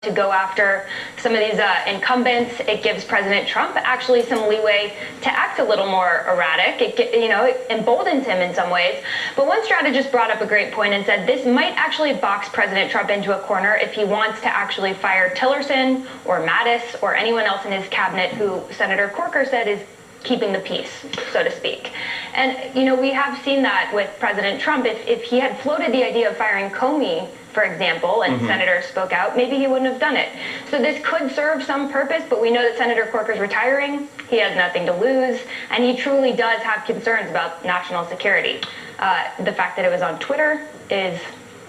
to go after some of these incumbents. It gives President Trump actually some leeway to act a little more erratic. It emboldens him in some ways. But one strategist brought up a great point and said this might actually box President Trump into a corner if he wants to actually fire Tillerson or Mattis or anyone else in his cabinet who Senator Corker said is keeping the peace, so to speak. And, we have seen that with President Trump. If he had floated the idea of firing Comey, for example, and senators spoke out, maybe he wouldn't have done it. So this could serve some purpose, but we know that Senator Corker's retiring. He has nothing to lose, and he truly does have concerns about national security. The fact that it was on Twitter is,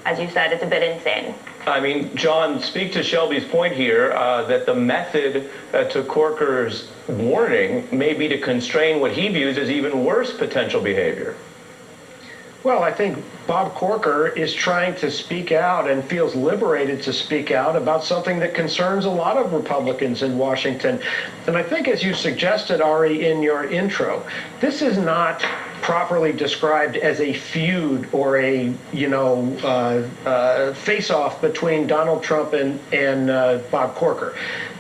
as you said, it's a bit insane. I mean, John, speak to Shelby's point here that the method to Corker's warning may be to constrain what he views as even worse potential behavior. Well, I think Bob Corker is trying to speak out and feels liberated to speak out about something that concerns a lot of Republicans in Washington. And I think, as you suggested, Ari, in your intro, this is not properly described as a feud or a, face-off between Donald Trump and Bob Corker.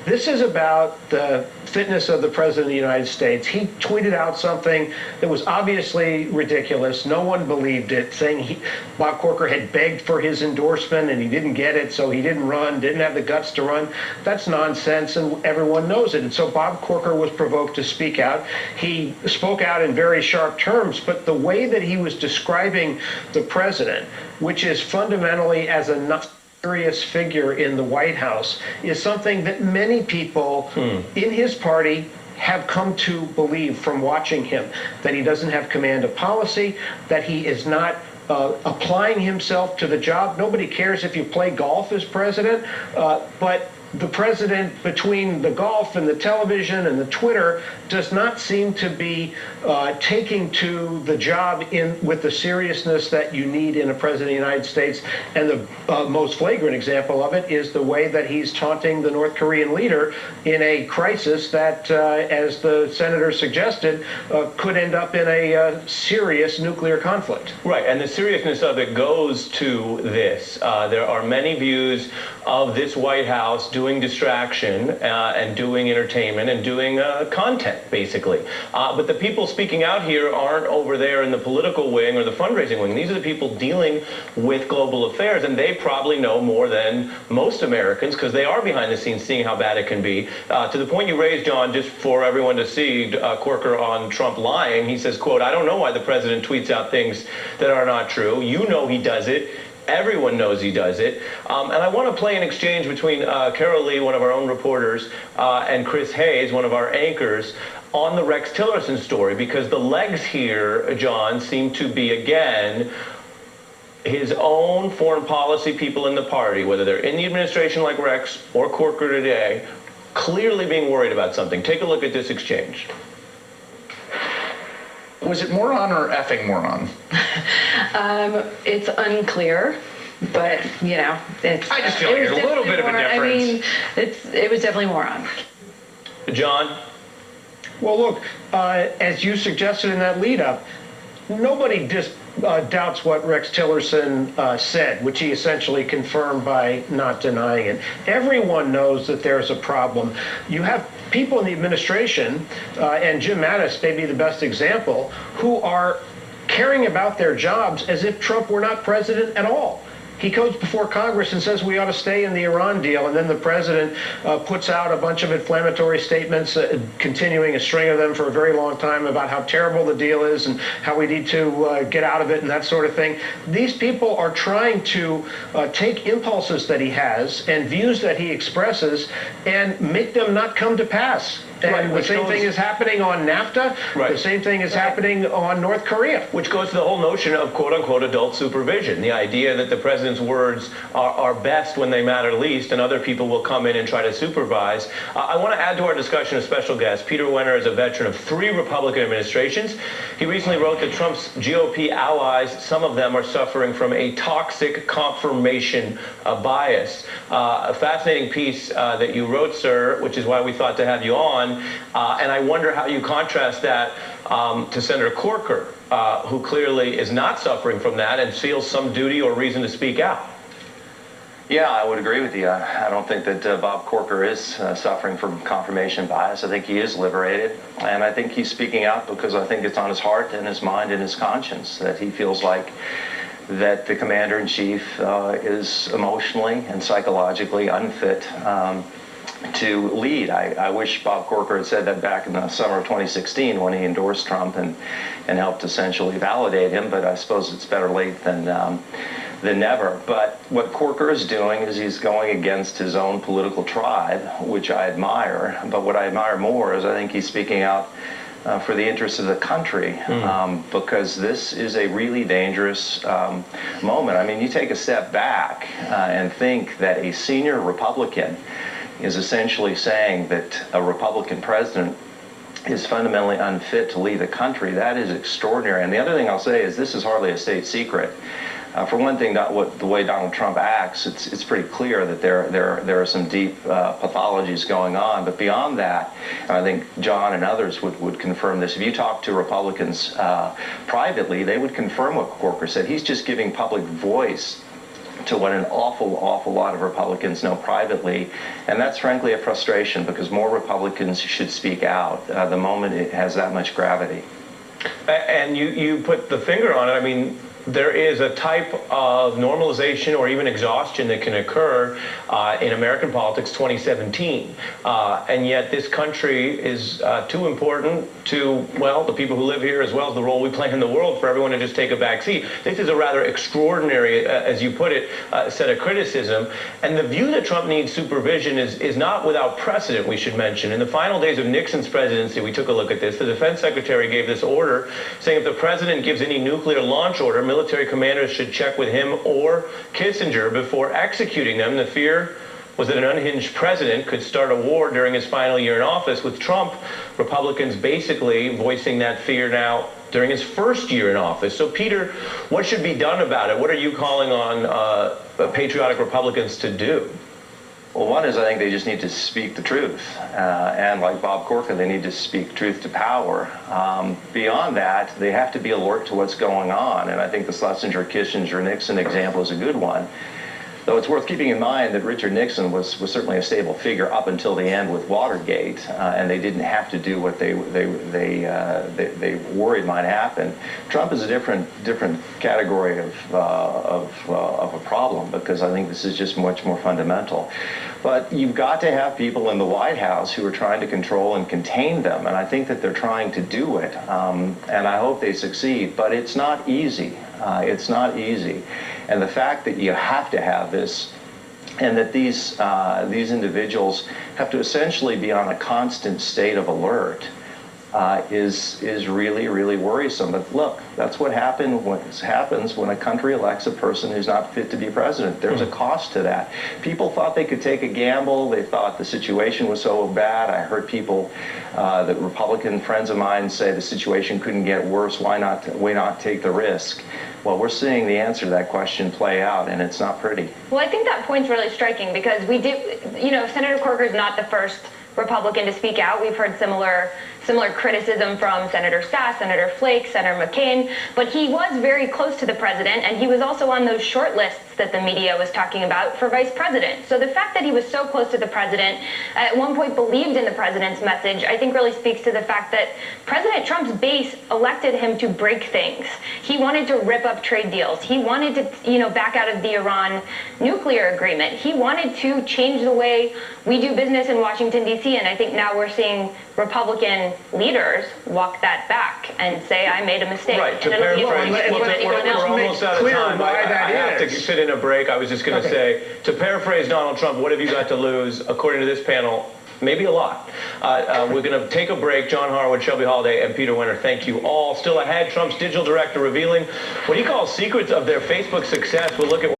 This is about the fitness of the President of the United States. He tweeted out something that was obviously ridiculous. No one believed it, saying Bob Corker had begged for his endorsement and he didn't get it, so he didn't run, didn't have the guts to run. That's nonsense, and everyone knows it. And so Bob Corker was provoked to speak out. He spoke out in very sharp terms, but the way that he was describing the president, which is fundamentally as a not serious figure in the White House, is something that many people in his party have come to believe from watching him, that he doesn't have command of policy, that he is not applying himself to the job. Nobody cares if you play golf as president, but the president, between the golf and the television and the Twitter, does not seem to be taking to the job with the seriousness that you need in a president of the United States. And the most flagrant example of it is the way that he's taunting the North Korean leader in a crisis that, as the senator suggested, could end up in a serious nuclear conflict. Right, and the seriousness of it goes to this. There are many views of this White House doing distraction and doing entertainment and doing content, basically. But the people speaking out here aren't over there in the political wing or the fundraising wing. These are the people dealing with global affairs, and they probably know more than most Americans because they are behind the scenes seeing how bad it can be. To the point you raised, John, just for everyone to see, Corker on Trump lying, he says, quote, "I don't know why the president tweets out things that are not true. You know he does it. Everyone knows he does it." And I want to play an exchange between Carol Lee, one of our own reporters, and Chris Hayes, one of our anchors, on the Rex Tillerson story, because the legs here, John, seem to be, again, his own foreign policy people in the party, whether they're in the administration like Rex or Corker today, clearly being worried about something. Take a look at this exchange. Was it moron or effing moron? It's unclear, but it's. I just feel like there's a little bit of a difference. I mean, it was definitely moron. John? Well, look, as you suggested in that lead-up, nobody doubts what Rex Tillerson said, which he essentially confirmed by not denying it. Everyone knows that there's a problem. You have people in the administration, and Jim Mattis may be the best example, who are caring about their jobs as if Trump were not president at all. He goes before Congress and says we ought to stay in the Iran deal, and then the president puts out a bunch of inflammatory statements, continuing a string of them for a very long time about how terrible the deal is and how we need to get out of it and that sort of thing. These people are trying to take impulses that he has and views that he expresses and make them not come to pass. And the same thing is happening on NAFTA. Right. The same thing is happening on North Korea. Which goes to the whole notion of quote-unquote adult supervision, the idea that the president's words are best when they matter least, and other people will come in and try to supervise. I want to add to our discussion a special guest. Peter Wenner is a veteran of 3 Republican administrations. He recently wrote that Trump's GOP allies, some of them are suffering from a toxic confirmation bias. A fascinating piece that you wrote, sir, which is why we thought to have you on. And I wonder how you contrast that to Senator Corker, who clearly is not suffering from that and feels some duty or reason to speak out. Yeah, I would agree with you. I don't think that Bob Corker is suffering from confirmation bias. I think he is liberated, and I think he's speaking out because I think it's on his heart and his mind and his conscience that he feels like that the commander-in-chief is emotionally and psychologically unfit to lead. I wish Bob Corker had said that back in the summer of 2016 when he endorsed Trump and helped essentially validate him, but I suppose it's better late than never. But what Corker is doing is he's going against his own political tribe, which I admire. But what I admire more is I think he's speaking out for the interests of the country, because this is a really dangerous moment. I mean, you take a step back and think that a senior Republican is essentially saying that a Republican president is fundamentally unfit to lead the country. That is extraordinary. And the other thing I'll say is this is hardly a state secret. For one thing, the way Donald Trump acts, it's pretty clear that there are some deep pathologies going on. But beyond that, and I think John and others would confirm this, if you talk to Republicans privately, they would confirm what Corker said. He's just giving public voice to what an awful lot of Republicans know privately. And that's frankly a frustration because more Republicans should speak out the moment it has that much gravity. And you put the finger on it. I mean, there is a type of normalization or even exhaustion that can occur in American politics 2017. And yet this country is too important to, well, the people who live here as well as the role we play in the world for everyone to just take a back seat. This is a rather extraordinary, as you put it, set of criticism. And the view that Trump needs supervision is not without precedent, we should mention. In the final days of Nixon's presidency, we took a look at this. The defense secretary gave this order saying if the president gives any nuclear launch order, military commanders should check with him or Kissinger before executing them. The fear was that an unhinged president could start a war during his final year in office. With Trump, Republicans basically voicing that fear now during his first year in office. So, Peter, what should be done about it? What are you calling on patriotic Republicans to do? Well, one is I think they just need to speak the truth. And like Bob Corker, they need to speak truth to power. Beyond that, they have to be alert to what's going on. And I think the Schlesinger, Kissinger, Nixon example is a good one. Though it's worth keeping in mind that Richard Nixon was certainly a stable figure up until the end with Watergate, and they didn't have to do what they worried might happen. Trump is a different category of a problem because I think this is just much more fundamental. But you've got to have people in the White House who are trying to control and contain them, and I think that they're trying to do it, and I hope they succeed. But it's not easy. It's not easy. And the fact that you have to have this and that these individuals have to essentially be on a constant state of alert is really, really worrisome. But look, that's what happens when a country elects a person who's not fit to be president. There's a cost to that. People thought they could take a gamble. They thought the situation was so bad. I heard people, that Republican friends of mine say the situation couldn't get worse. Why not take the risk? Well, we're seeing the answer to that question play out, and it's not pretty. Well, I think that point's really striking because we do, Senator Corker is not the first Republican to speak out. We've heard similar criticism from Senator Sass, Senator Flake, Senator McCain, but he was very close to the president, and he was also on those short lists that the media was talking about for vice president. So the fact that he was so close to the president, at one point believed in the president's message, I think really speaks to the fact that President Trump's base elected him to break things. He wanted to rip up trade deals. He wanted to, back out of the Iran nuclear agreement. He wanted to change the way we do business in Washington, D.C., and I think now we're seeing Republican leaders walk that back and say, I made a mistake. Right, to paraphrase, we're almost out of time. I have to fit in a break. I was just going to say, to paraphrase Donald Trump, what have you got to lose? According to this panel, maybe a lot. We're going to take a break. John Harwood, Shelby Holiday, and Peter Winter, thank you all. Still ahead, Trump's digital director revealing what he calls secrets of their Facebook success. We'll look at